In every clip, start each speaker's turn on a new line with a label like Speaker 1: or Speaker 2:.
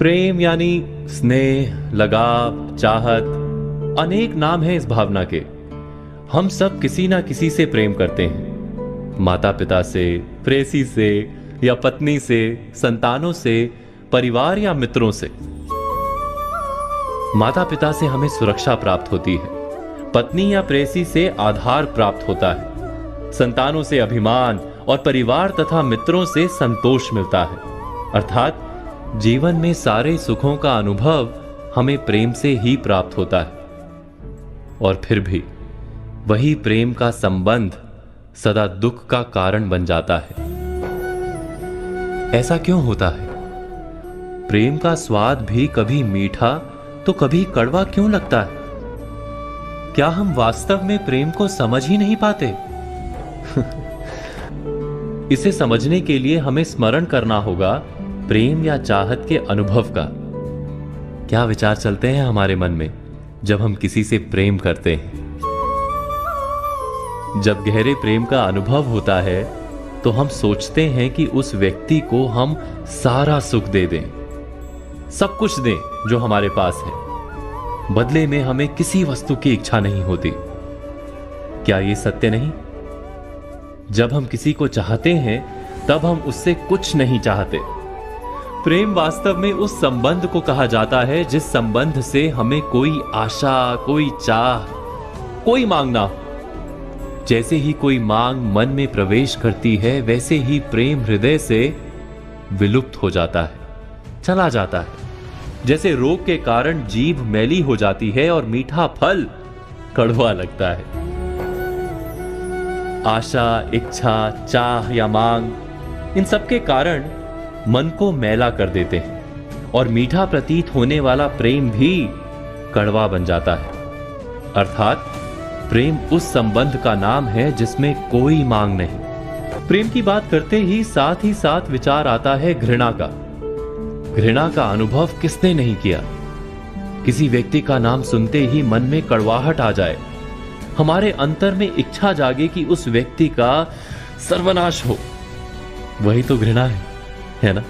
Speaker 1: प्रेम यानी स्नेह, लगाव, चाहत, अनेक नाम हैं इस भावना के। हम सब किसी ना किसी से प्रेम करते हैं। माता पिता से, प्रेयसी से या पत्नी से, संतानों से, परिवार या मित्रों से। माता पिता से हमें सुरक्षा प्राप्त होती है, पत्नी या प्रेयसी से आधार प्राप्त होता है, संतानों से अभिमान और परिवार तथा मित्रों से संतोष मिलता है। अर्थात जीवन में सारे सुखों का अनुभव हमें प्रेम से ही प्राप्त होता है। और फिर भी वही प्रेम का संबंध सदा दुख का कारण बन जाता है। ऐसा क्यों होता है? प्रेम का स्वाद भी कभी मीठा तो कभी कड़वा क्यों लगता है? क्या हम वास्तव में प्रेम को समझ ही नहीं पाते? इसे समझने के लिए हमें स्मरण करना होगा प्रेम या चाहत के अनुभव का। क्या विचार चलते हैं हमारे मन में जब हम किसी से प्रेम करते हैं? जब गहरे प्रेम का अनुभव होता है तो हम सोचते हैं कि उस व्यक्ति को हम सारा सुख दे दें, सब कुछ दें जो हमारे पास है। बदले में हमें किसी वस्तु की इच्छा नहीं होती। क्या यह सत्य नहीं? जब हम किसी को चाहते हैं तब हम उससे कुछ नहीं चाहते। प्रेम वास्तव में उस संबंध को कहा जाता है जिस संबंध से हमें कोई आशा, कोई चाह, कोई मांग ना हो। जैसे ही कोई मांग मन में प्रवेश करती है, वैसे ही प्रेम हृदय से विलुप्त हो जाता है, चला जाता है। जैसे रोग के कारण जीभ मैली हो जाती है और मीठा फल कड़वा लगता है। आशा, इच्छा, चाह या मांग, इन सब के कारण मन को मैला कर देते हैं और मीठा प्रतीत होने वाला प्रेम भी कड़वा बन जाता है। अर्थात प्रेम उस संबंध का नाम है जिसमें कोई मांग नहीं। प्रेम की बात करते ही साथ विचार आता है घृणा का। घृणा का अनुभव किसने नहीं किया? किसी व्यक्ति का नाम सुनते ही मन में कड़वाहट आ जाए, हमारे अंतर में इच्छा जागे कि उस व्यक्ति का सर्वनाश हो। वही तो घृणा है ना?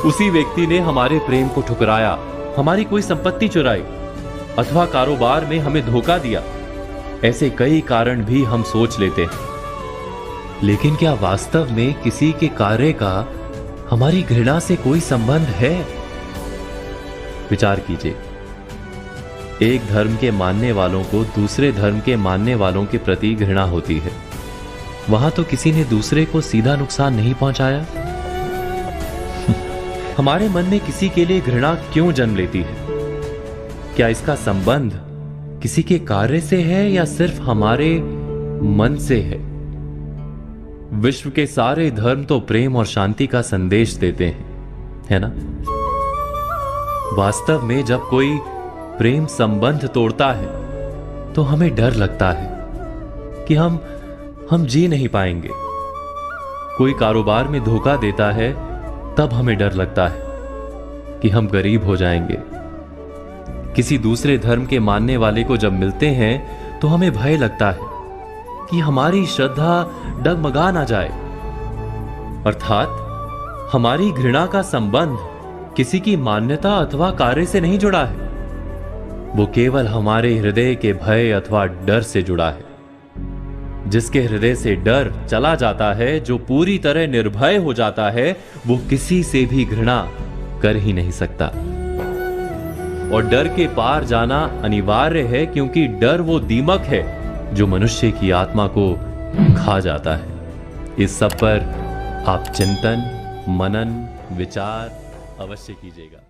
Speaker 1: उसी व्यक्ति ने हमारे प्रेम को ठुकराया, हमारी कोई संपत्ति चुराई अथवा कारोबार में हमें धोखा दिया। ऐसे कई कारण भी हम सोच लेते हैं। लेकिन क्या वास्तव में किसी के कार्य का हमारी घृणा से कोई संबंध है? विचार कीजिए। एक धर्म के मानने वालों को दूसरे धर्म के मानने वालों के प्रति घृणा होती है। वहां तो किसी ने दूसरे को सीधा नुकसान नहीं पहुंचाया। हमारे मन में किसी के लिए घृणा क्यों जन्म लेती है? क्या इसका संबंध किसी के कार्य से है या सिर्फ हमारे मन से है? विश्व के सारे धर्म तो प्रेम और शांति का संदेश देते हैं, है ना? वास्तव में जब कोई प्रेम संबंध तोड़ता है तो हमें डर लगता है कि हम जी नहीं पाएंगे। कोई कारोबार में धोखा देता है तब हमें डर लगता है कि हम गरीब हो जाएंगे। किसी दूसरे धर्म के मानने वाले को जब मिलते हैं तो हमें भय लगता है कि हमारी श्रद्धा डगमगा ना जाए। अर्थात हमारी घृणा का संबंध किसी की मान्यता अथवा कार्य से नहीं जुड़ा है, वो केवल हमारे हृदय के भय अथवा डर से जुड़ा है। जिसके हृदय से डर चला जाता है, जो पूरी तरह निर्भय हो जाता है, वो किसी से भी घृणा कर ही नहीं सकता। और डर के पार जाना अनिवार्य है, क्योंकि डर वो दीमक है जो मनुष्य की आत्मा को खा जाता है। इस सब पर आप चिंतन, मनन, विचार अवश्य कीजिएगा।